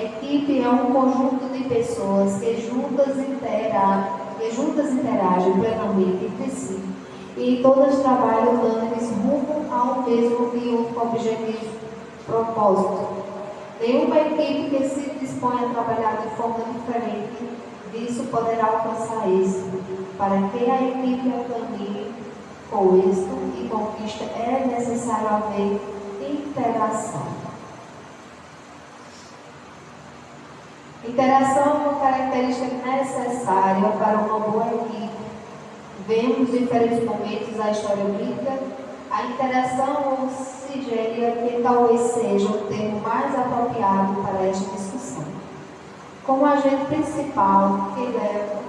Equipe é um conjunto de pessoas que juntas interagem plenamente entre si e todas trabalham dando-lhes rumo ao mesmo e único objetivo, propósito. Nenhuma equipe que se dispõe a trabalhar de forma diferente disso poderá alcançar êxito. Para que a equipe caminhe com êxito e conquista é necessário haver interação. Interação é uma característica necessária para uma boa equipe. Vemos diferentes momentos da história bíblica. A interação ou sigeria que talvez seja o termo mais apropriado para esta discussão. Como agente principal que leva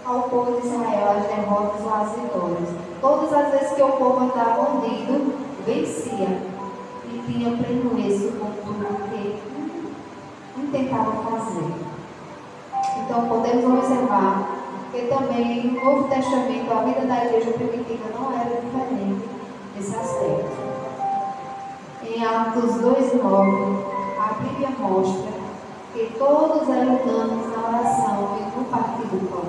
ao povo de Israel as derrotas ou as vitórias. Todas as vezes que o povo andava unido, vencia e tinha pleno êxito com tudo que intentava fazer. Então podemos observar que também no Novo Testamento a vida da igreja primitiva não era diferente nesse aspecto. Em Atos 2:9, a Bíblia mostra que todos eram unânimes na oração e no partir do pão.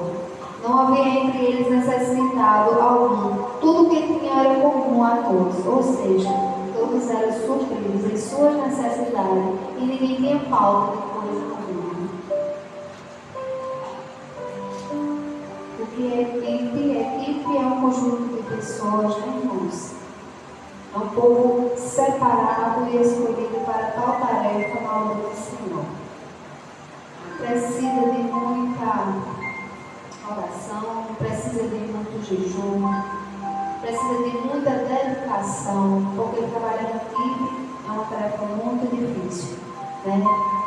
Não havia entre eles necessitado algum. Tudo que tinha era comum a todos, ou seja, todos eram supridos em suas necessidades e ninguém tinha falta de coisa alguma. O que é equipe? Equipe é um conjunto de pessoas, irmãos. É um povo separado e escolhido para tal tarefa na obra do Senhor. Precisa de muita oração, precisa de muito jejum, precisa de muita dedicação, porque trabalhar em equipe é uma tarefa muito difícil, né?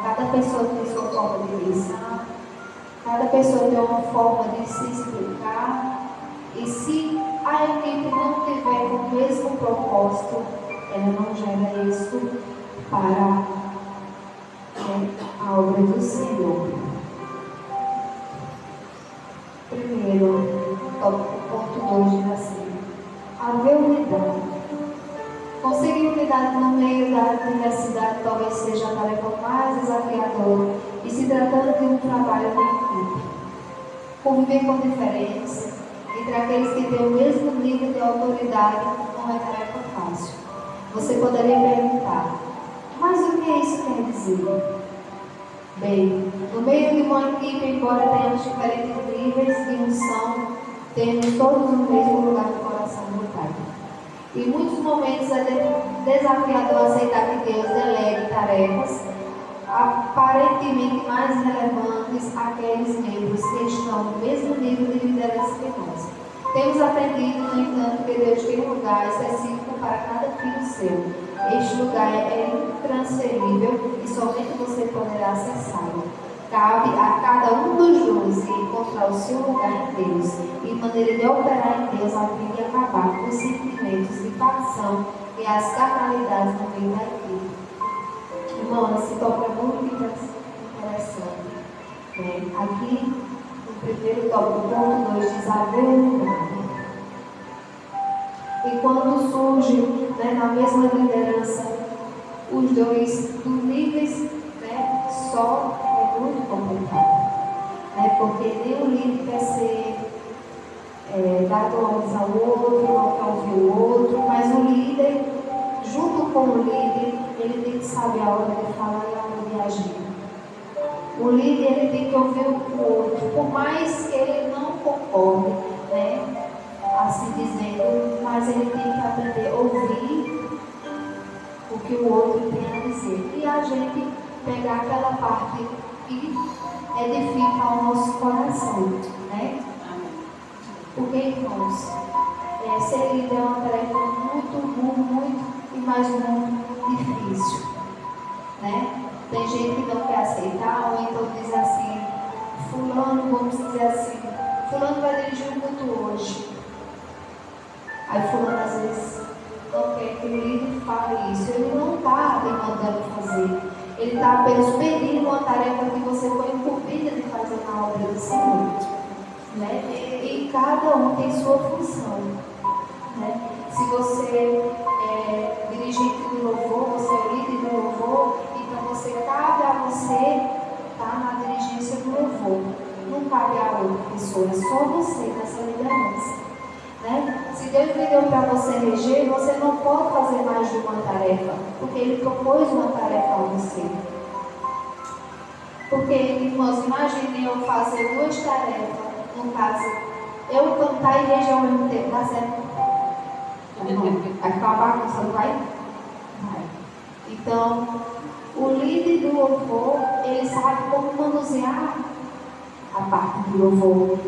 Cada pessoa tem sua forma de pensar, cada pessoa tem uma forma de se explicar, e se a equipe não tiver o mesmo propósito, ela não gera êxito para a obra do Senhor. Primeiro, ponto 2 diz assim: haver unidade. Conseguir unidade no meio da diversidade talvez seja a tarefa mais desafiadora, e se tratando de um trabalho em equipe. Conviver com diferença entre aqueles que têm o mesmo nível de autoridade não é tarefa fácil. Você poderia perguntar: mas o que isso quer dizer? Bem, no meio de uma equipe, embora tenhamos diferentes níveis de unção, temos todos o mesmo lugar no coração do Pai. Em muitos momentos é desafiador aceitar que Deus delegue tarefas aparentemente mais relevantes àqueles membros que estão no mesmo nível de liderança que nós. Temos aprendido, no entanto, que Deus tem um lugar específico para cada filho seu. Este lugar é intransferível e somente você poderá acessá-lo. Cabe a cada um dos dois encontrar o seu lugar em Deus e maneira de operar em Deus a fim de acabar com os sentimentos de facção e as carnalidades no meio da equipe. Irmão, esse tópico é muito interessante. Aqui, no primeiro tópico, ponto 2, diz haver unidade. E quando surge, na mesma liderança, os dois níveis, só é muito complicado. Porque nenhum líder quer ser dar honras ao outro, não quer ouvir o outro, mas o líder, junto com o líder, ele tem que saber a hora de falar e a hora de agir. O líder, ele tem que ouvir o outro, por mais que ele não concorde, assim dizendo, mas ele tem que aprender a ouvir o que o outro tem a dizer. E a gente pegar aquela parte que edifica o nosso coração, Porque, irmãos, ser líder é uma tarefa muito e mais muito difícil, Tem gente que não quer aceitar, ou então diz assim: fulano, vamos dizer assim, fulano vai dirigir um culto hoje. Aí fulano às vezes não quer que o líder fale isso. Ele não está demandando fazer. Ele está apenas pedindo uma tarefa que você foi incumbida de fazer na obra do Senhor. E cada um tem sua função. Se você é dirigente do louvor, você é líder do louvor, então cabe a você você está na dirigência do louvor. Não cabe a outra pessoa, é só você nessa liderança. Né? Se Deus me deu para você reger, você não pode fazer mais de uma tarefa, porque Ele propôs uma tarefa a você. Porque, irmãos, imaginem eu fazer 2 tarefas, no caso, eu cantar e reger ao mesmo tempo, dá certo? Não, vai ficar uma bagunça, não vai? Vai. Então, o líder do louvor, ele sabe como manusear a parte do louvor,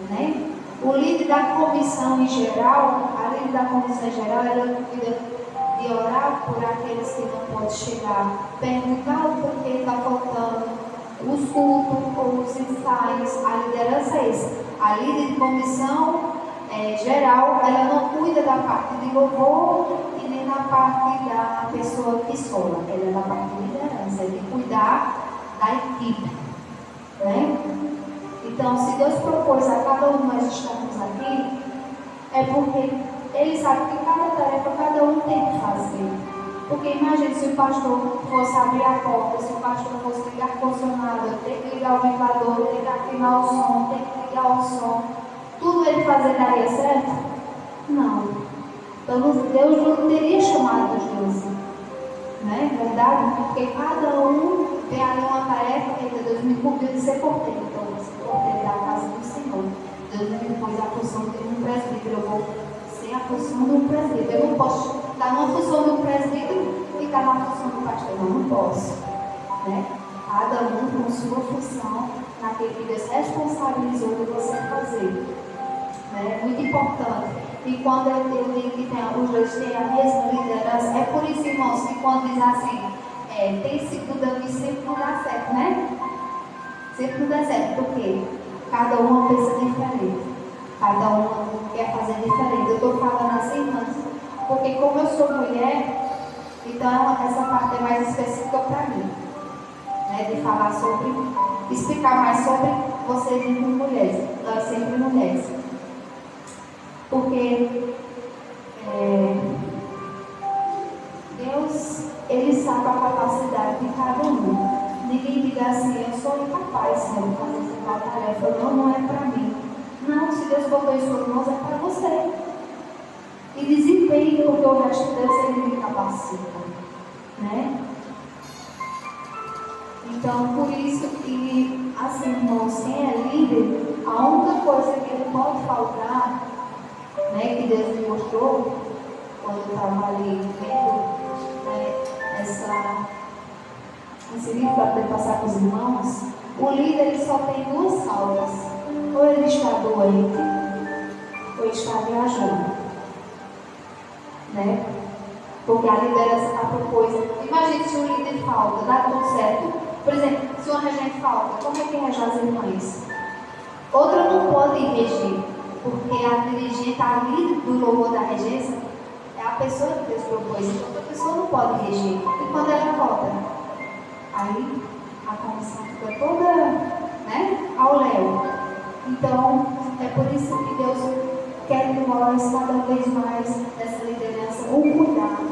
né? O líder da comissão em geral, a líder da comissão em geral, ela cuida de orar por aqueles que não podem chegar, perguntar o porquê está faltando, os cultos ou os ensaios. A liderança é essa. A líder de comissão geral, ela não cuida da parte de louvor e nem da parte da pessoa que sola. Ela é da parte de liderança, é de cuidar da equipe, né? Então, se Deus propôs a cada um de nós estarmos aqui, é porque Ele sabe que cada tarefa, cada um tem que fazer. Porque imagine se o pastor fosse abrir a porta, se o pastor fosse ligar o ar-condicionado, ter que ligar o ventilador, ter que afinar o som, ter que ligar o som, tudo ele fazer daria certo? Não. Então, Deus não teria chamado os 12. Não é verdade? Porque cada um tem ali uma tarefa, que Deus me incumbiu de ser porteiro. Então, eu vou ser porteiro da casa do Senhor. Deus me pôs a função de um presbítero. Eu vou ser a função de um presbítero. Eu não posso estar numa função de um presbítero e estar na função do pastor. Não posso. Né? Cada um com sua função, naquele que Deus responsabilizou de você fazer. É muito importante. E quando eu digo que os 2 têm a mesma liderança, é por isso, irmãos, que quando diz assim, tem segunda vez, sempre não dá certo, né? Sempre não dá certo, porque cada uma pensa diferente, cada uma quer fazer diferente. Eu estou falando assim, irmãos, porque como eu sou mulher, então essa parte é mais específica para mim, né? De falar sobre, explicar mais sobre vocês como mulheres, nós sempre mulheres. Porque Deus, Ele sabe a capacidade de cada um. Ninguém diga assim, eu sou incapaz, Senhor, de fazer essa tarefa. Não é para mim. Não, se Deus botou em suas mãos, é para você. E desempenhe, porque o resto de Deus, Ele me capacita. Né? Então, por isso que, assim, irmãos, quem é líder, a única coisa que ele pode faltar, né, que Deus me mostrou quando eu estava ali vendo esse livro para poder passar com os irmãos. O líder ele só tem 2 causas: ou ele está doente ou está viajando, né? Porque a liderança está proposta. Imagine se o líder falta, dá tudo certo. Por exemplo, se uma regente falta, como é que rege as irmãs? Outra não pode reger, porque a dirigente, a líder do louvor da regência, é a pessoa que Deus propôs. Então, outra pessoa não pode reger. E quando ela volta, aí a comissão fica toda, né, ao léu. Então, é por isso que Deus quer que nós, cada vez mais, nessa liderança, o cuidado,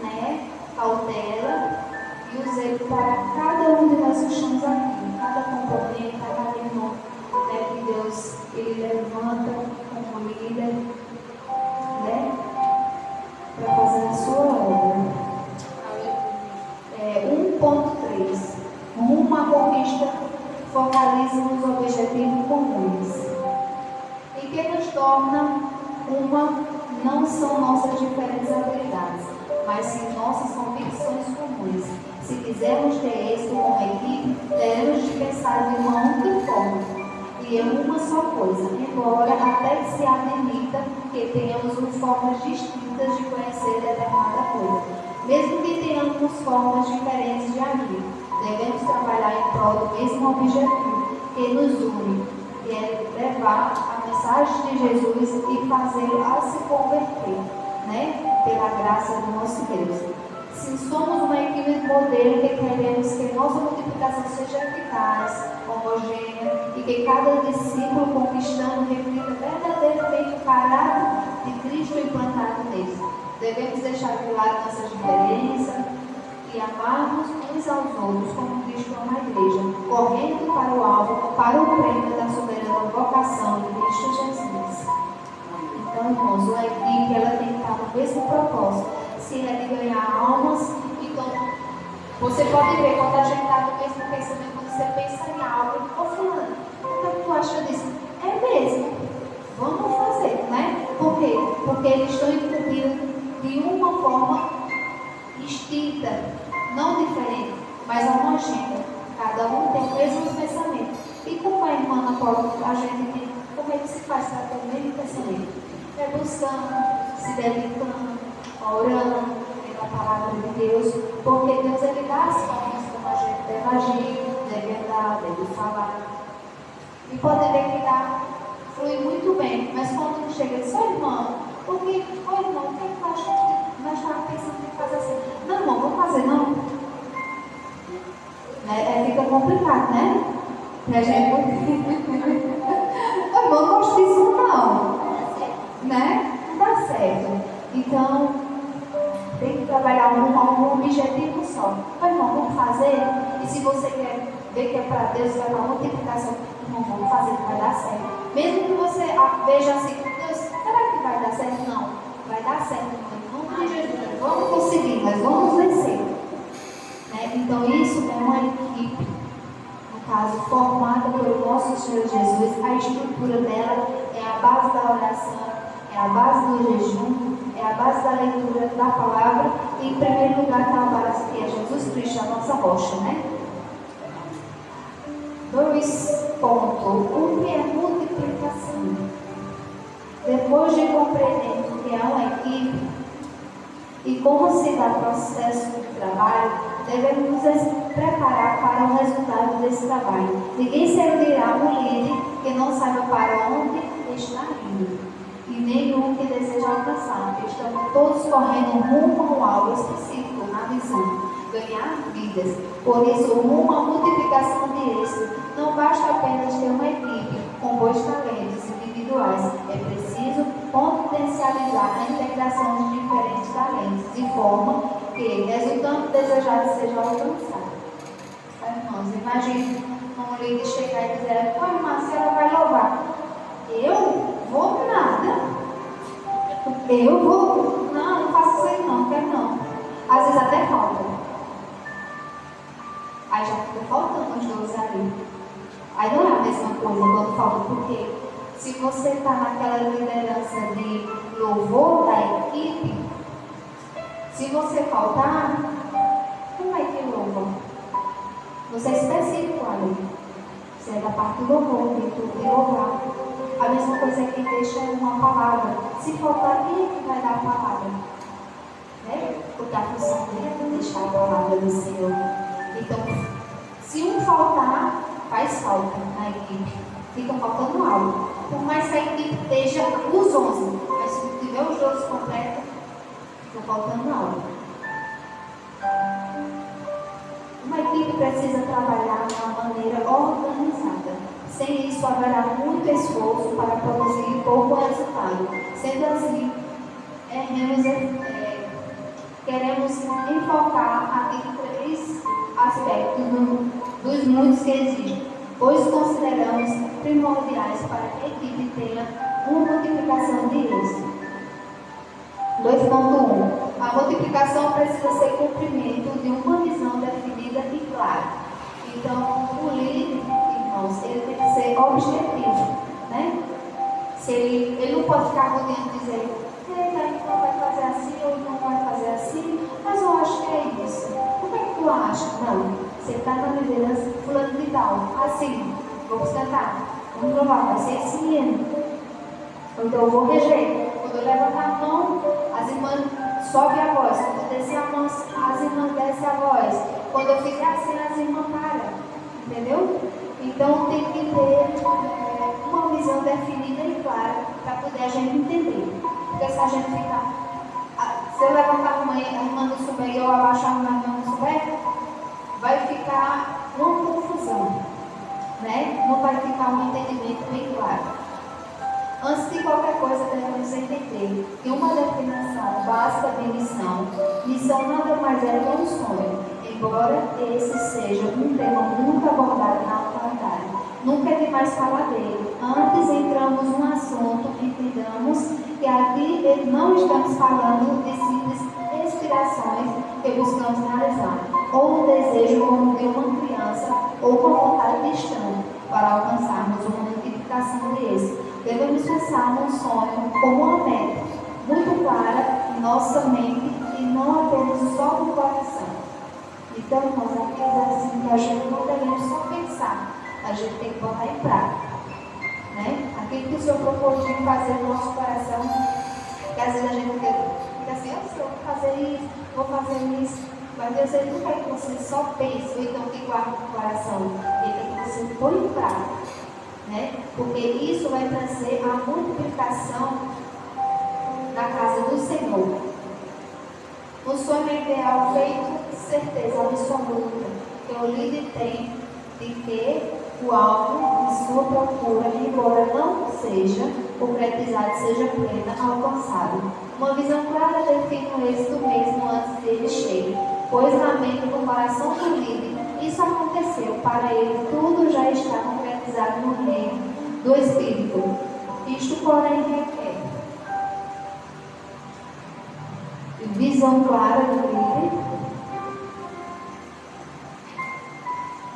né, cautela e o zelo para cada um de nós que estamos aqui, cada componente, cada irmão, né, que Deus ele levanta como líder, né, para fazer a sua obra. 1.3. Rumo à conquista, focalize nos objetivos comuns. E que nos torna não são nossas diferentes habilidades, mas sim nossas convicções comuns. Se quisermos ter êxito como equipe, teremos de pensar de uma única forma e em uma só coisa, embora até que se admita que tenhamos formas distintas de conhecer determinada coisa. Mesmo que tenhamos formas diferentes de agir, devemos trabalhar em prol do mesmo objetivo que nos une, que é levar a mensagem de Jesus e fazê-lo a se converter, né? Pela graça do nosso Deus. Se somos uma equipe de modelo que queremos que nossa multiplicação seja eficaz, homogênea e que cada discípulo conquistando reflita verdadeiramente o caráter de Cristo implantado neles. Devemos deixar de lado nossas diferenças e amarmos uns aos outros, como Cristo ama a igreja, correndo para o alvo, para o prêmio da soberana vocação de Cristo Jesus. Então, irmãos, a equipe ela tem que estar no mesmo propósito. Se é de ganhar almas, então você pode ver quando a gente está no mesmo pensamento, quando você pensa em algo, ô fulano, o que é que tu acha disso? É mesmo, vamos fazer, né? Por quê? Porque eles estão incluindo de uma forma extinta, não diferente, mas homogênea. Cada um tem o mesmo pensamento. E como a irmã Ana Paula, a gente tem, como é que se faz para ter o mesmo pensamento? É buscando, se dedicando, orando pela palavra de Deus, porque Deus ele dá as formas como a gente deve agir, deve andar, deve falar. E pode ver que dá, flui muito bem, mas quando chega e diz, ô irmão, porque, ô irmão, o que é que tu acha que nós estávamos pensando em fazer assim? Não, irmão, vamos fazer não. Fica complicado, né? E a gente, ô irmão, não gosto disso não. Né? Não dá certo. Então, tem que trabalhar um objetivo só. Mas, irmão, vamos fazer. E se você quer ver que é para Deus, vai para a multiplicação, irmão, vamos fazer que vai dar certo. Mesmo que você veja assim, Deus, será que vai dar certo? Não, vai dar certo, irmão. Em nome de Jesus, vamos conseguir, nós vamos vencer. Né? Então, isso é uma equipe, no caso, formada pelo nosso Senhor Jesus. A estrutura dela é a base da oração. É a base do jejum, é a base da leitura da palavra e, em primeiro lugar, está a base que é Jesus Cristo, a nossa rocha, né? 2 pontos. O que é multiplicação? Depois de compreender o que é uma equipe e como se dá o processo de trabalho, devemos nos preparar para o resultado desse trabalho. Ninguém servirá um líder que não saiba para onde está indo. E nenhum que deseja alcançar, porque estamos todos correndo rumo a algo específico na visão, ganhar vidas. Por isso, rumo à multiplicação de êxito, não basta apenas ter uma equipe com bons talentos individuais, é preciso potencializar a integração de diferentes talentos, de forma que resultado desejado seja alcançado. Irmãos, imagine um líder chegar e dizer, pô, irmã, a senhora vai louvar. Eu vou nada. Eu vou. Não faço isso aí não quero não. Às vezes até falta. Aí já fica faltando os 12 ali. Aí não é a mesma coisa quando falta, porque se você está naquela liderança de louvor da equipe, se você faltar, como é que louva? Você é específico ali. Você é da parte do louvor, tem tudo de louvar. A mesma coisa é que deixa uma palavra. Se faltar, quem é que vai dar a palavra? Né? Porque a função dele é deixar a palavra do Senhor. Então, se um faltar, faz falta na equipe. Fica faltando algo. Por mais que a equipe esteja os 11, mas se tiver os 12 completos, fica faltando algo. Uma equipe precisa trabalhar de uma maneira organizada. Sem isso, haverá muito esforço para produzir pouco resultado. Sendo assim, queremos enfocar aqui em 3 aspectos dos muitos que existem, pois consideramos primordiais para que a equipe tenha uma multiplicação de êxito. 2.1. A multiplicação precisa ser cumprimento de uma visão definida e clara. Então, o líder, irmãos, ele tem que ser objetivo, né? Se ele não pode ficar podendo dizer, então vai fazer assim ou não vai fazer assim, mas eu acho que é isso. O que é que tu acha? Não, você está na liderança fulano de tal, assim, vamos cantar, vamos provar, vai ser esse menino. Então eu vou reger. Quando eu levantar a mão, as irmãs sobem a voz. Quando eu descer a mão, as irmãs descem a voz. Quando eu fizer assim, as irmãs param. Entendeu? Então tem que ter uma visão definida e clara para poder a gente entender. Porque se a gente ficar, se eu levantar a mão e a irmã não souber e eu abaixar a mão e a irmã não souber, vai ficar uma confusão, né? Não vai ficar um entendimento bem claro. Antes de qualquer coisa, devemos entender que uma definição básica de missão nada mais é que um sonho, em embora esse seja um tema muito abordado na atualidade, nunca é demais falar dele. Antes entramos num assunto, entendamos que aqui não estamos falando de simples inspirações que buscamos realizar, ou um desejo como de uma criança, ou com vontade distante, para alcançarmos uma multiplicação de esse. Devemos pensar num sonho como uma meta, muito clara em nossa mente e não apenas só no coração. Então, irmãos, aqui diz assim que a gente não devemos só pensar, a gente tem que botar em prática. Né? Aquilo que o Senhor propôs de fazer no nosso coração, que às vezes a gente fica assim, oh, Senhor, vou fazer isso, vou fazer isso. Mas Deus ele não quer que você só pense, ou então que guarde no coração. Ele quer que você põe em prática. Né? Porque isso vai trazer a multiplicação da casa do Senhor. O sonho é ideal feito de certeza absoluta que o líder tem de que o alvo de sua procura, embora não seja concretizado, seja plena, alcançado. Uma visão clara define o êxito mesmo antes que ele chegue, pois na mente do coração do líder isso aconteceu, para ele tudo já está concretizado no reino do Espírito. Isto, porém, requer visão clara do líder.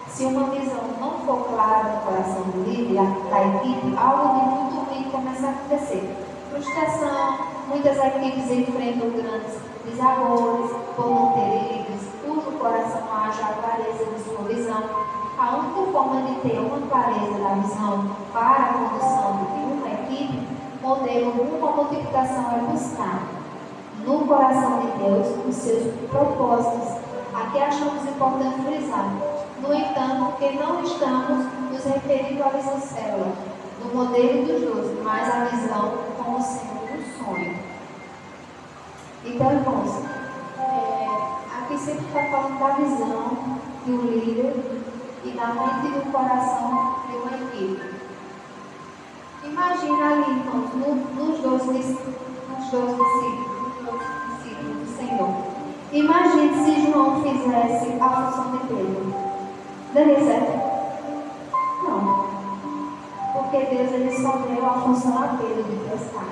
Se uma visão não for clara no coração do líder, da equipe, algo de muito ruim começa a acontecer. Frustração, muitas equipes enfrentam grandes desabores por não ter líderes cujo coração haja a clareza de sua visão. A única forma de ter uma clareza da visão para a condução de uma equipe, modelo uma multiplicação é buscar no coração de Deus os seus propósitos. Aqui achamos importante frisar. No entanto, que não estamos nos referindo à visão célula, do modelo dos 12, mas à visão como sendo um sonho. Então, irmãos, aqui sempre está falando da visão do líder e da mente e do coração de uma equipe. Imagina ali, irmãos, nos 12 discípulos do Senhor. Imagine se João fizesse a função de Pedro. Daria certo? Não. Porque Deus ele só deu a função a Pedro de pescar.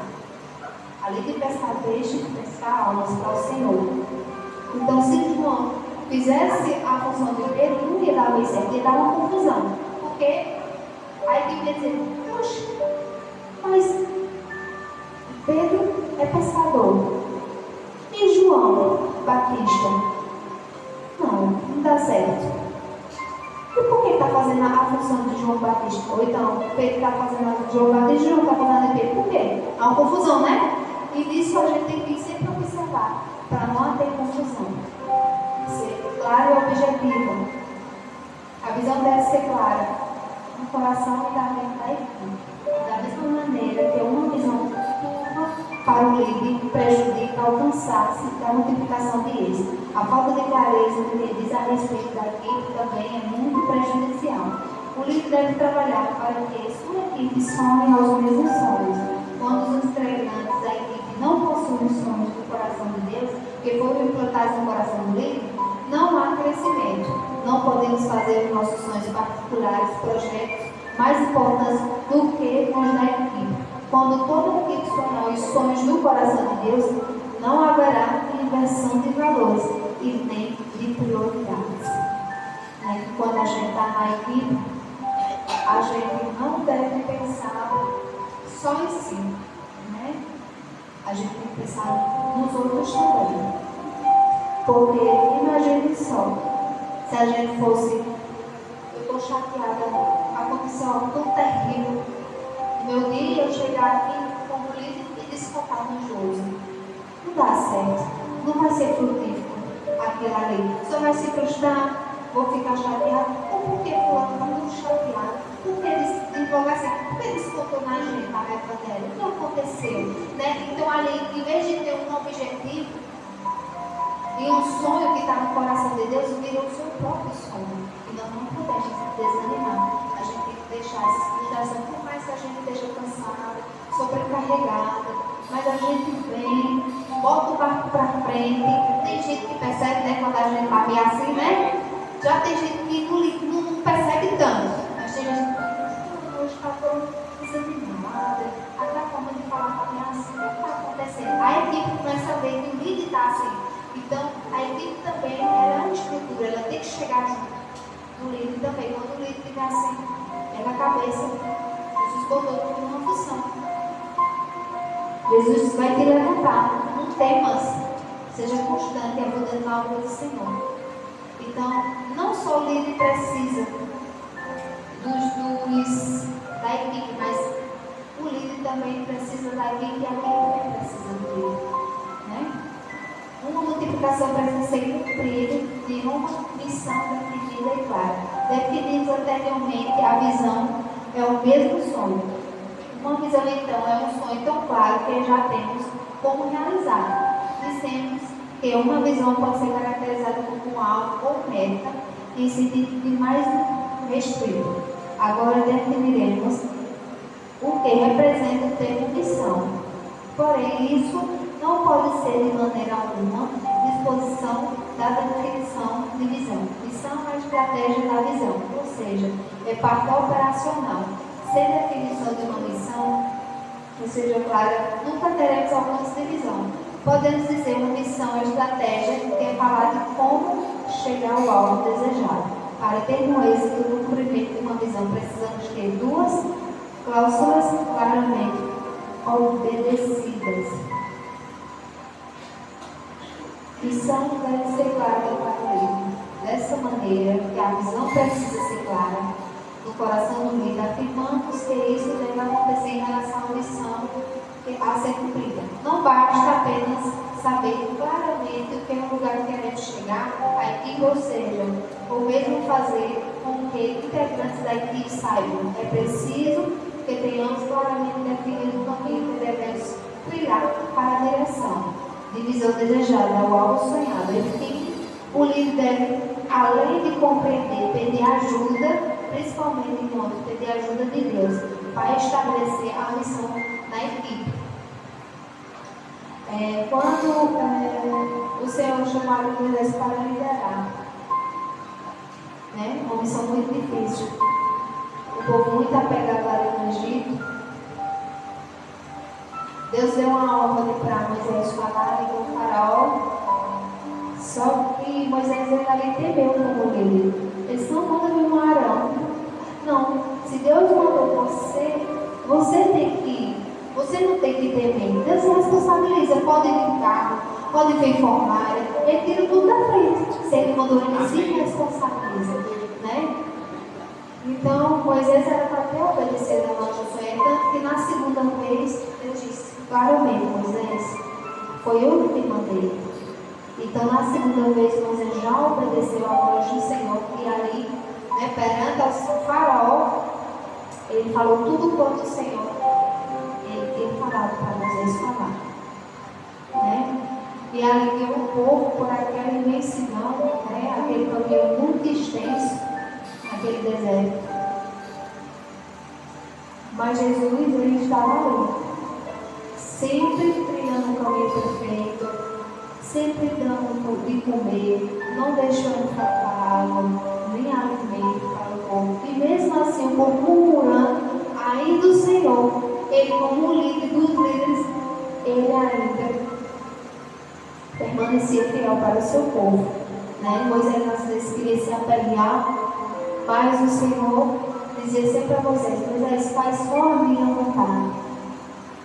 Ali de pescar peixe, de pescar almas para o Senhor. Então, se João fizesse a função de Pedro, não ia dar certo, ia dar uma confusão. Porque a equipe ia dizer, poxa, mas Pedro é pescador. E João Batista? Não dá certo. E por que está fazendo a função de João Batista? Ou então, Pedro está fazendo a de João Batista e João está fazendo a de Pedro. Por quê? Há uma confusão, né? E disso a gente tem que sempre observar, para não ter confusão. Ser claro e objetivo. A visão deve ser clara no coração e da mente da equipe. Da mesma maneira que uma visão turva para o líder prejudica alcançar-se da multiplicação de êxito. A falta de clareza do que diz a respeito da equipe também é muito prejudicial. O líder deve trabalhar para que sua equipe sonhe aos mesmos sonhos. Quando os integrantes da equipe não possuem os sonhos do coração de Deus, que foram implantados no coração do líder, não há crescimento. Não podemos fazer os nossos sonhos particulares, projetos mais importantes do que os da equipe. Quando toda a equipe sonhar os sonhos do coração de Deus, não haverá inversão de valores e nem de prioridades. Quando a gente está na equipe, a gente não deve pensar só em si. Né? A gente tem que pensar nos outros também. Porque imagine só, se a gente fosse, eu estou chateada, aconteceu algo tão terrível. Meu dia eu chegar aqui como líder e descontar no juízo. Não dá certo, não vai ser frutífero aquilo ali. Só vai se frustrar, vou ficar chateado. Ou por que fulano está muito chateado? Por que por que descontou na gente a raiva dela? O que aconteceu? Né? Então ali, em vez de ter um objetivo e um sonho que está no coração de Deus, virou o seu próprio sonho. E nós não podemos desanimar. A gente tem que deixar essa frustração, que a gente esteja cansada, sobrecarregada, mas a gente vem bota o barco para frente. Tem gente que percebe, né, quando a gente está meio assim, né? Já tem gente que não percebe tanto. Mas tem gente que hoje está tão desanimada. Até a forma de falar também é assim, o que está acontecendo? A equipe começa a ver que o líder está assim. Então, a equipe também é uma estrutura, ela tem que chegar junto do líder também. Quando o líder estiver assim, é na cabeça, Jesus botou como uma função. Jesus vai te levantar, não temas, seja constante e abundante na obra do Senhor. Então, não só o líder precisa da equipe, mas o líder também precisa da equipe e a equipe também precisa do líder. Né? Uma multiplicação precisa ser cumprida de uma missão definida e clara. Definimos anteriormente, a visão é o mesmo sonho. Uma visão, então, é um sonho tão claro que já temos como realizar. Dissemos que uma visão pode ser caracterizada como algo ou meta em sentido de mais restrito. Agora definiremos o que representa o termo missão. Porém, isso não pode ser de maneira alguma disposição da definição de visão. Missão é a estratégia da visão, ou seja, é parte operacional. Sem definição de uma missão, que seja clara, nunca teremos alcance de visão. Podemos dizer uma missão é estratégia, que é falar de como chegar ao alvo desejado. Para ter um êxito no cumprimento de uma visão, precisamos ter duas cláusulas claramente obedecidas. Missão deve ser clara para o líder. Dessa maneira, que a visão precisa ser clara no coração do líder, afirmamos que isso deve acontecer em relação à missão a ser cumprida. Não basta apenas saber claramente o que é o lugar que queremos chegar, a equipe, ou seja, ou mesmo fazer com que integrantes da equipe saibam. É preciso que tenhamos claramente definido o caminho que devemos trilhar para a direção de visão desejada, ao alvo sonhado. Enfim, o líder deve, além de compreender, pedir ajuda, principalmente em nós, pedir ajuda de Deus, para estabelecer a missão na equipe. Quando o Senhor chamou Moisés para liderar, né, uma missão muito difícil, o povo muito apegado ali no Egito, Deus deu uma ordem para Moisés falar com o faraó, só que Moisés ali temeu como ele. Eles não mandam vir um Arão. Não, se Deus mandou você tem que ir. Você não tem que temer. Deus se responsabiliza. Pode vir um carro, pode vir formária. Ele tira tudo da frente. Se ele mandou, ele se responsabiliza. Né? Então, Moisés era para ter obedecido a Josué. Tanto que na segunda vez, Deus disse claramente: Moisés, foi eu que te mandei. Então, na segunda vez, Moisés já obedeceu a voz do Senhor. E ali, né, perante o faraó, ele falou tudo quanto o Senhor ele falado para Moisés falar. Né? E ali guiou o povo por aquela imensidão, né, aquele caminho muito extenso, aquele deserto. Mas Jesus, ele estava ali, sempre trilhando um caminho perfeito, sempre dando de comer, não deixando faltar água, nem alimento para o povo. E mesmo assim, o povo murmurando, ainda o Senhor, ele como líder dos líderes, ele ainda permanecia fiel para o seu povo. Né? Moisés às vezes queria se apegar, mas o Senhor dizia sempre a Moisés: Moisés, faz só a minha vontade,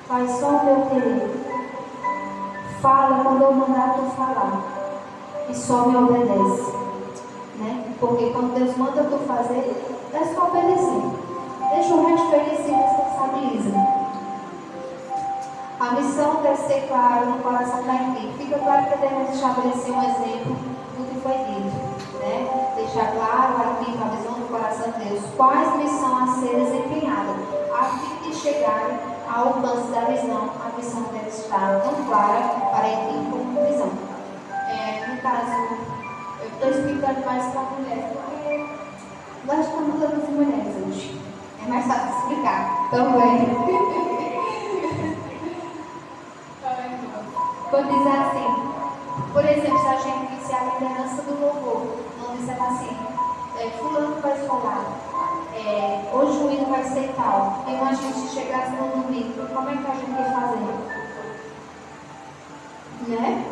faz só o meu querer. Fala quando eu mandar tu falar e só me obedece. Né? Porque quando Deus manda tu fazer, é só obedecer. Deixa o resto, ele se responsabiliza. A missão deve ser clara no coração da equipe. Fica claro que devemos estabelecer um exemplo do que foi dito. Né? Deixar claro aqui a visão do coração de Deus. Quais missão a ser desempenhada? A fim de chegar ao alcance da visão, a missão deve estar tão clara para a equipe como visão. No caso, eu estou explicando mais para a mulher, porque nós estamos todas mulheres hoje. É mais fácil explicar também. Vou dizer assim, por exemplo, se a gente disser a liderança do louvor, não disser assim, fulano vai falar, hoje o hino vai ser tal, e a gente chegasse no domingo, como é que a gente ia fazer? Né?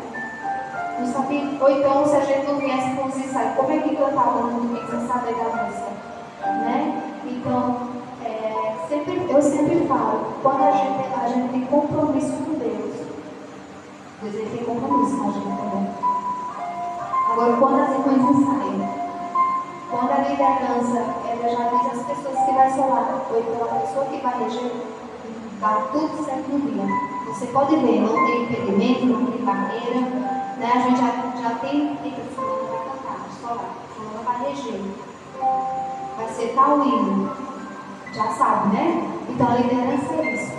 Não sabia? Ou então, se a gente não viesse com os ensaios, como é que cantava no domingo sem saber da música? Né? Então, eu sempre falo, quando a gente tem compromisso com Deus ele tem compromisso com a gente também. Agora, quando as irmãs ensaiam, quando a liderança, ela já diz às pessoas que vai solar, ou então a pessoa que vai reger, dá tudo certo no dia. Você pode ver, não tem impedimento, não tem barreira, né? A gente já tem fulano vai cantar, solar, fulano vai reger. Vai ser tal hino. Já sabe, né? Então a liderança é isso.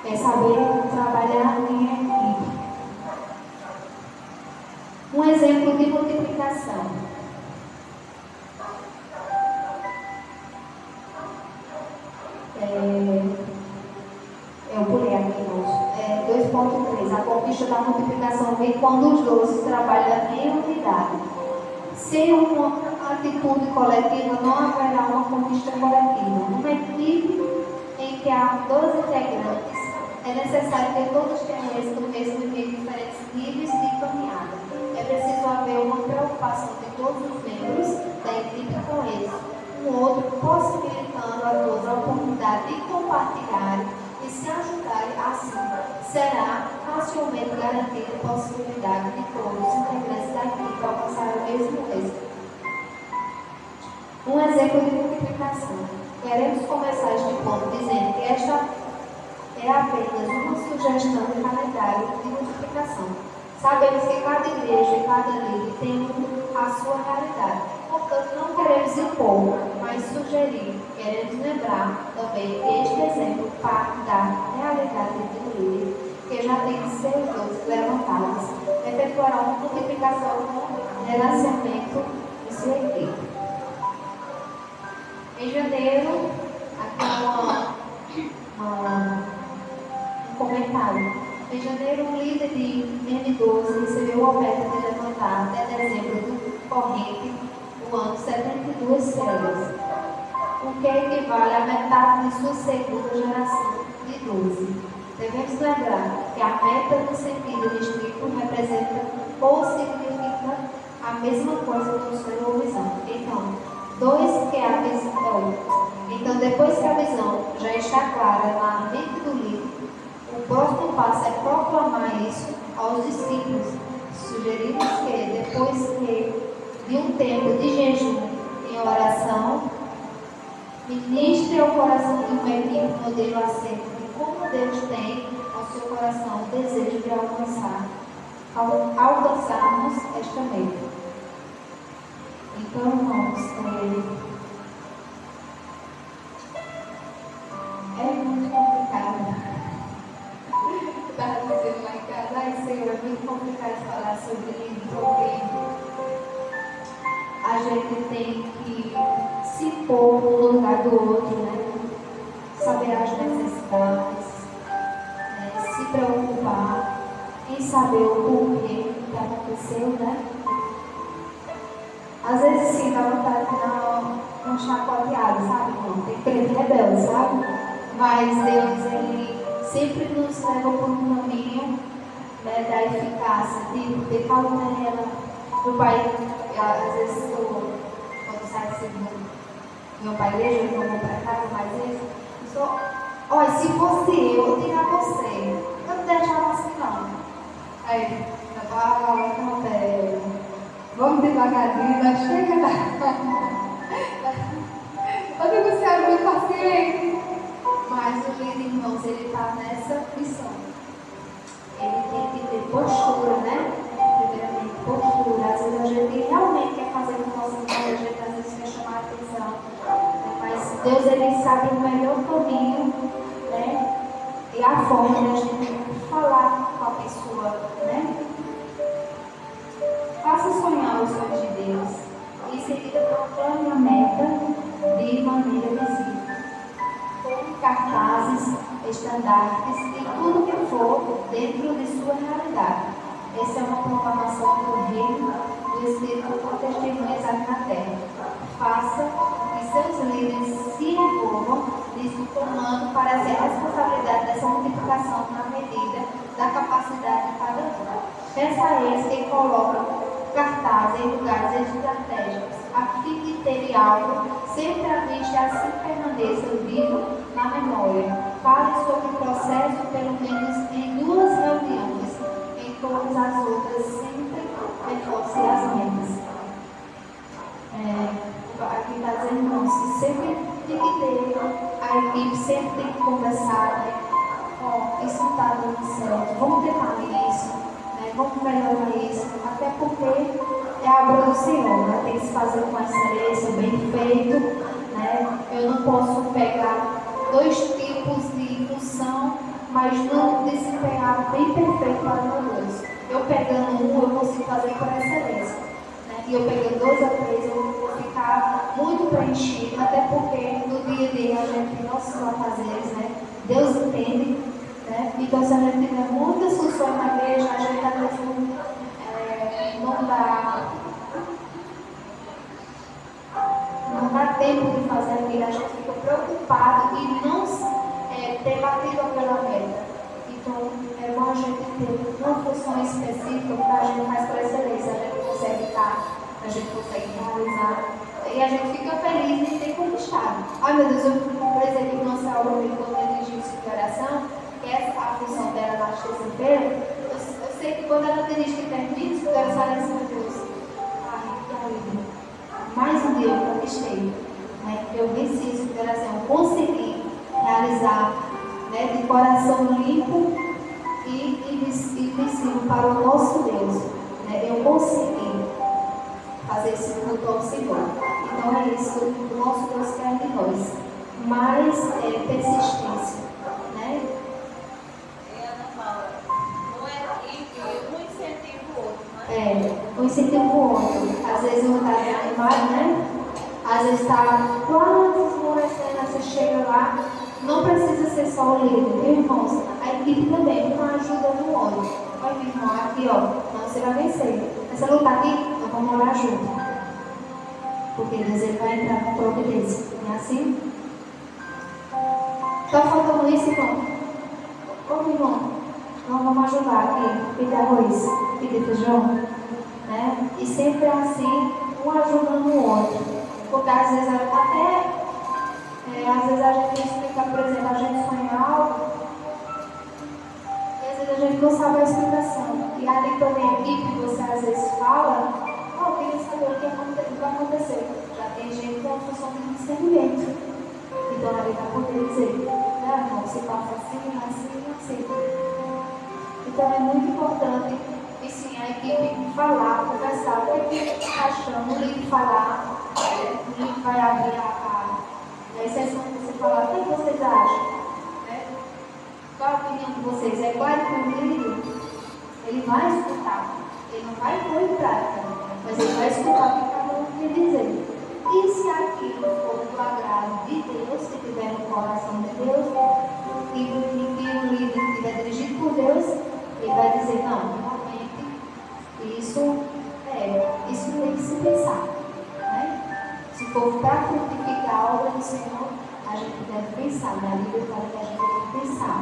É saber trabalhar em equipe. Um exemplo de multiplicação. Eu pulei aqui hoje. 2.3. A conquista da multiplicação vem quando os 12 trabalham em unidade. Sem uma atitude coletiva, não haverá uma conquista coletiva. Numa equipe em que há 12 integrantes, é necessário que todos tenham êxito mesmo em diferentes níveis de caminhada. É preciso haver uma preocupação de todos os membros da equipe com eles, um outro possibilitando a todos a oportunidade de compartilhar e se ajudarem assim. Será facilmente garantida a possibilidade de todos os integrantes da equipe alcançar o mesmo êxito. Um exemplo de multiplicação. Queremos começar este ponto dizendo que esta é apenas uma sugestão de calendário de multiplicação. Sabemos que cada igreja e cada líder tem a sua realidade. Portanto, não queremos impor, mas sugerir. Queremos lembrar também que este exemplo parte da realidade do líder, que já tem seus dons levantados, efetuará uma multiplicação com relacionamento de sua equipe. Em janeiro, aqui um comentário. Em janeiro, um líder de M12 recebeu a oferta de levantar até dezembro do corrente do ano 72 células, o que equivale a metade de sua segunda geração de 12. Devemos lembrar que a meta no sentido estrito representa ou significa a mesma coisa no seu visão. Então, depois que a visão já está clara na mente do líder, o próximo passo é proclamar isso aos discípulos. Sugerimos que, depois de um tempo de jejum em oração, ministre ao coração de uma equipe modelo acerca de como Deus tem ao seu coração o desejo de alcançarmos esta meta. Então, irmãos, é muito complicado. Eu estava dizendo lá em casa, Senhor, é muito complicado falar sobre isso, porque a gente tem que se pôr no lugar do outro, né? Saber as necessidades, né? Se preocupar em saber o porquê que aconteceu, né? Às vezes sim, dá vontade de dar um chacoteado, sabe? Não, tem crente rebelde, sabe? Mas Deus, Ele sempre nos leva por um caminho, né, da eficácia, de cautela. Meu pai, às vezes, quando sai do meu pai igreja, eu vou para casa mais vezes, olha, se fosse eu tirar você. Eu não deixava assim, não. Aí, não, vamos devagarinho, nós chega lá. Onde você é muito paciente. Mas o líder, irmãos, ele está nessa missão. Ele tem que ter postura, né? Primeiramente, postura. Às vezes a gente realmente quer fazer com o nosso irmão, a gente às vezes quer chamar a atenção. Mas Deus, Ele sabe o melhor caminho, né? E a forma de a gente falar com a pessoa, né? Faça sonhar os sonhos de Deus. E em seguida proclame a meta de maneira visível. Com cartazes, estandartes e tudo que for dentro de sua realidade. Essa é uma proclamação do reino do Espírito com testemunhas aqui na terra. Faça que seus líderes se envolvam nisso, tomando para si a responsabilidade dessa multiplicação na medida da capacidade de cada um. Peça a eles que colocam cartazes em lugares estratégicos, a fim de terem algo sempre à vista e assim permaneça vivo na memória. Fale sobre o processo pelo menos em 2 reuniões, em todas as outras sempre reforce as metas. Aqui está dizendo, irmãos, que sempre tem que ter, a equipe sempre tem que conversar, né? Isso não está dando certo, vamos tentar isso, né? Vamos melhorar isso, até porque é a obra do Senhor, né? Tem que se fazer com excelência, bem feito, né? Eu não posso pegar 2 tipos de função, mas não desempenhar bem perfeito para meu Deus. Eu pegando um, eu consigo fazer com excelência, né? E eu pegando 2 a 3, eu vou ficar muito preenchido, até porque no dia a dia a gente tem nossos afazeres, né? Deus entende, né? Então se a gente tiver muitas funções na igreja, a gente às vezes não dá tempo de fazer aquilo, a gente fica preocupado e não ter batido aquela meta. Então é bom a gente ter uma função específica que a gente faz com excelência, a gente consegue estar, a gente consegue realizar. E a gente fica feliz em ter conquistado. Ai meu Deus, eu precisei que nossa aula quando eu dirigi o de oração, que essa a função dela na terça-feira, eu sei que quando ela dirige que termina, eu quero saber assim, meu Deus, tão lindo. Mais um dia eu conquistei, né? Eu venci isso de oração, eu consegui realizar, né, de coração limpo e vencido para o nosso Deus, né? Eu consegui fazer esse culto ao Senhor. Então é isso que o nosso Deus quer de nós. Mais persistência, né? Ana fala, não é um incentiva o outro, né? Um incentiva o outro. Às vezes um está desanimado, né? Às vezes está quase esmorecendo, você chega lá, não precisa ser só o líder, viu, irmãos? A equipe também, uma ajuda no outro. Olha, meu irmão, aqui, ó, não, você vai vencer. Essa luta aqui, nós vamos orar junto. Porque Deus ele vai entrar com providência. Não é assim? Está faltando isso, irmão? Ô, irmão, nós vamos ajudar aqui. Pedir arroz, pedir feijão. Né? E sempre assim, um ajudando o outro. Porque às vezes às vezes a gente explica, por exemplo, a gente sonha algo, e às vezes a gente não sabe a explicação. E ali também a equipe, você às vezes fala, eu queria saber o que vai acontecer. Já tem gente com a função de discernimento. Então ali vai poder dizer, não, você passa assim, assim, assim. Então é muito importante, e sim, a equipe falar, conversar, o que está achando, o líder falar, o líder vai abrir a exceção que você falar, o que vocês acham? Qual a opinião de vocês? É claro que o líder, ele vai escutar, ele não vai pôr em prática, mas ele vai escutar o que cada um quer dizer. E se aquilo for do agrado de Deus, se tiver no coração de Deus, e que o líder estiver dirigido por Deus, ele vai dizer, não, realmente, isso tem que se pensar. Né? Se for para frutificar a obra do Senhor, a gente deve pensar, na Bíblia fala que a gente deve pensar.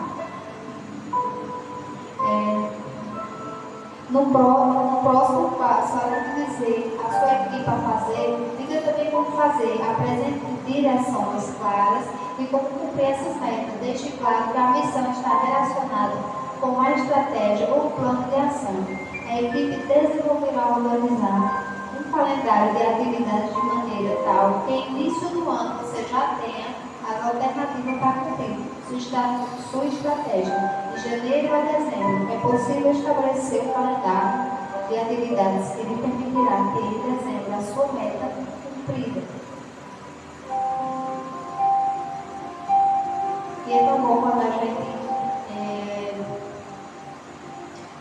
No próximo passo, além de dizer a sua equipe a fazer, diga também como fazer, apresente direções claras e como cumprir essas metas. Deixe claro que a missão está relacionada com a estratégia ou plano de ação. A equipe desenvolverá organizar um calendário de atividades de maneira tal que no início do ano você já tenha as alternativas para cumprir sua estratégia. De janeiro a dezembro, é possível estabelecer um calendário de atividades que lhe permitirá ter em dezembro a sua meta cumprida. E é tão bom quando a gente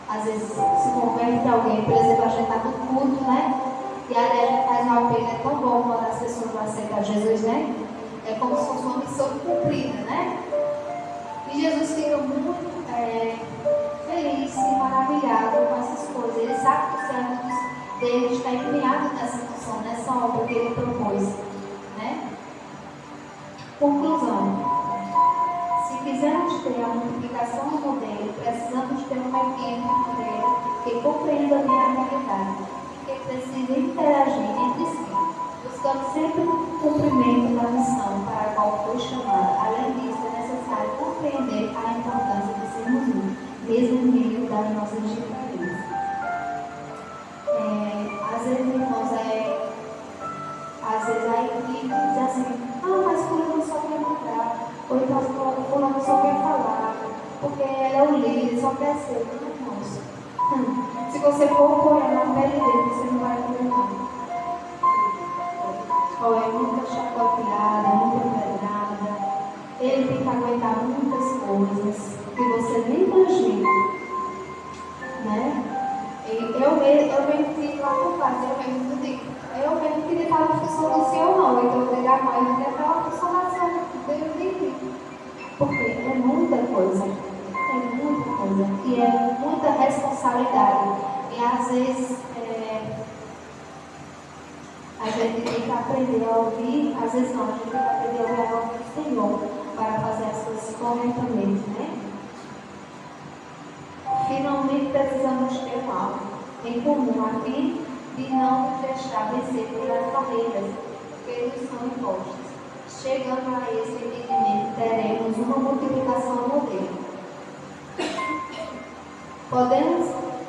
às vezes se converte alguém, por exemplo, a gente está no culto, né? E aí a gente faz um apelo, é tão bom quando as pessoas aceitam Jesus, né? É como se fosse uma missão cumprida, né? E Jesus fica muito feliz e maravilhado com essas coisas. Ele sabe que o servo dele está empenhado nessa função, nessa obra que ele propôs. Né? Conclusão. Se quisermos ter a multiplicação do modelo, precisamos ter uma equipe de modelo que compreenda bem a realidade, que precisa interagir entre si, buscando sempre o cumprimento da missão para a qual foi chamada. Além disso, é necessário compreender a importância de sermos um, mesmo em meio das nossas diferenças. Às vezes, irmãos, às vezes a equipe diz assim: mas fulano só quer mudar, ou então fulano só quer falar, porque ela é o líder, só quer ser. Não, irmãos. Se você for apoiar na pele dele, você não vai poder nada. Ou é muita chacoteada, muita pedrada. Ele tem que aguentar muitas coisas que você nem imagina. Né? Eu mesmo fico lá por baixo, eu mesmo queria estar na função do Senhor, não. Então eu ligar mais, eu queria estar na função da Senhor, Deus livre. Porque é muita coisa. É muita coisa. E é muita responsabilidade. E às vezes a gente tem que aprender a ouvir, às vezes não, a gente tem que aprender a ouvir a voz do Senhor para fazer as coisas corretamente, né? Finalmente precisamos ter algo em comum a fim de não nos deixar vencer pelas barreiras que nos são impostas. Chegando a esse entendimento, teremos uma multiplicação modelo.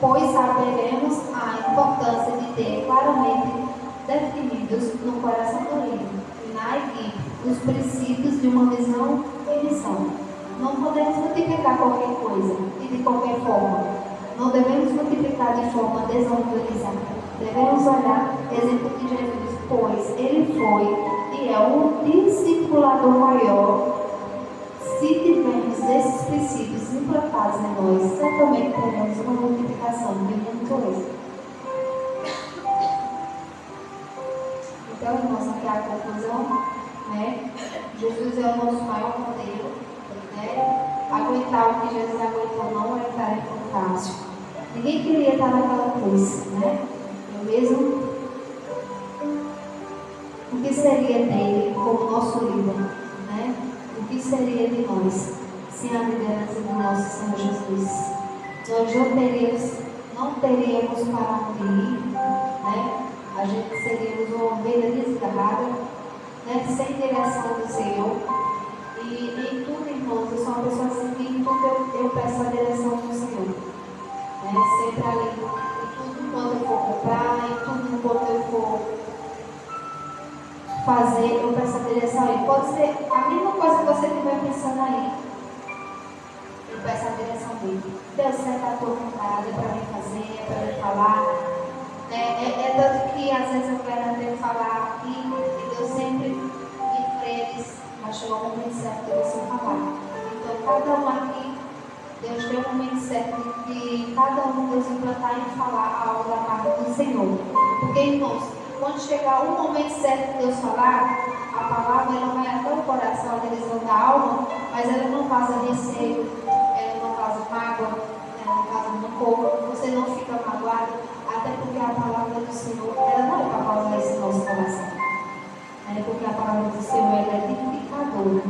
Pois saberemos a importância de ter claramente definidos no coração do líder e na equipe os princípios de uma visão e missão. Não podemos multiplicar qualquer coisa e de qualquer forma. Não devemos multiplicar de forma desorganizada. Devemos olhar o exemplo de Jesus, pois ele foi e é o discipulador maior. Se tivermos esses princípios implantados em nós, certamente teremos uma multiplicação de muito êxito. Então, irmãos, aqui é a conclusão, né? Jesus é o nosso maior modelo, né? Aguentar o que Jesus aguentou não é tarefa fácil. Ninguém queria estar naquela cruz, né? Eu mesmo. O que seria dele como nosso líder, né? O que seria de nós sem a liderança do nosso Senhor Jesus? Nós não teríamos para onde ir, né? A gente seríamos uma ovelha desgarrada, né? Sem direção do Senhor. E em tudo, irmãos, eu sou uma pessoa assim que em tudo eu peço a direção do Senhor. Né? Sempre ali, em tudo quanto eu for comprar, em tudo quanto eu for fazer, eu peço a direção a Ele. Pode ser a mesma coisa que você estiver pensando aí. Eu peço a direção dele. Deus, certo a tua vontade, é para mim fazer, é para mim falar. É tanto que às vezes eu quero até falar aqui, e Deus sempre me freia, mas chegou o momento certo de você falar. Então, cada um aqui, Deus tem um momento certo de cada um Deus implantar e falar algo da parte do Senhor. Porque, irmãos, quando chegar o momento certo de Deus falar, a palavra ela vai até o coração, a direção da alma, mas ela não causa receio, ela não causa mágoa, ela não causa rancor, você não fica magoado, até porque a palavra do Senhor, ela não é para causar esse nosso coração. Porque a palavra do Senhor ela é edificadora.